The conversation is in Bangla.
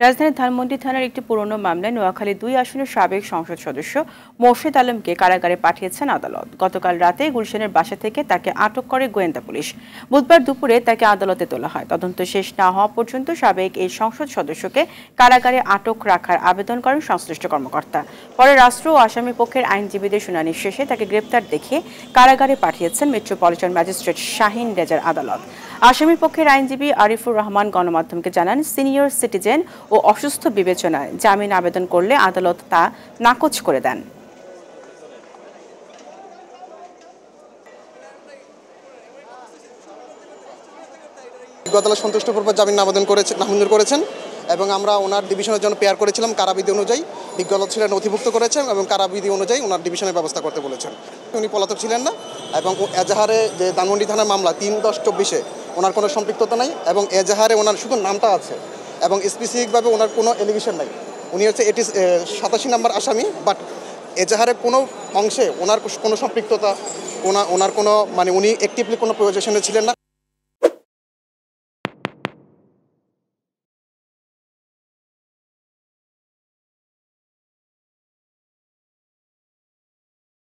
রাজধানীর ধানমন্ডি থানার একটি পুরনো মামলায় নোয়াখালী ২ আসনের সাবেক সংসদ সদস্য মোর্শেদ আলমকে কারাগারে পাঠিয়েছেন আদালত। গতকাল রাতে গুলশানের বাসা থেকে তাকে আটক করে গোয়েন্দা পুলিশ। বুধবার দুপুরে তাকে আদালতে তোলা হয়। তদন্ত শেষ না হওয়া পর্যন্ত সাবেক এই সংসদ সদস্যকে কারাগারে আটক রাখার আবেদন করেন সংশ্লিষ্ট কর্মকর্তা। পরে রাষ্ট্র ও আসামি পক্ষের আইনজীবীদের শুনানি শেষে তাকে গ্রেপ্তার দেখিয়ে কারাগারে পাঠিয়েছেন মেট্রোপলিটন ম্যাজিস্ট্রেট শাহিন রেজার আদালত। আসামি পক্ষের আইনজীবী আরিফুর রহমান গণমাধ্যমকে জানান, সিনিয়র সিটিজেন ও অসুস্থ বিবেচনায় জামিন আবেদন করলে আদালত তা নাকচ করে দেন। আদালত সন্তুষ্টপূর্বক জামিন নামঞ্জুর করেছেন এবং আমরা ওনার ডিভিশনের জন্য পেয়ার করেছিলাম। কারাবিধি অনুযায়ী বিজ্ঞ আদালত ছিলেন নথিভুক্ত করেছেন এবং কারাবিধি অনুযায়ী ওনার ডিভিশনের ব্যবস্থা করতে বলেছেন। উনি পলাতক ছিলেন না এবং এজাহারে যে ধানমন্ডি থানার মামলা ৩/10/24 ওনার কোনো সম্পৃক্ততা নাই এবং এজাহারে ওনার শুধু নামটা আছে এবং স্পেসিফিকভাবে ওনার কোনো এলিগেশন নাই। উনি হচ্ছে 87 নম্বর আসামি, বাট এজাহারের কোনো অংশে ওনার কোনো সম্পৃক্ততা ওনার কোনো উনি অ্যাক্টিভলি কোনো পজিশনে ছিলেন না।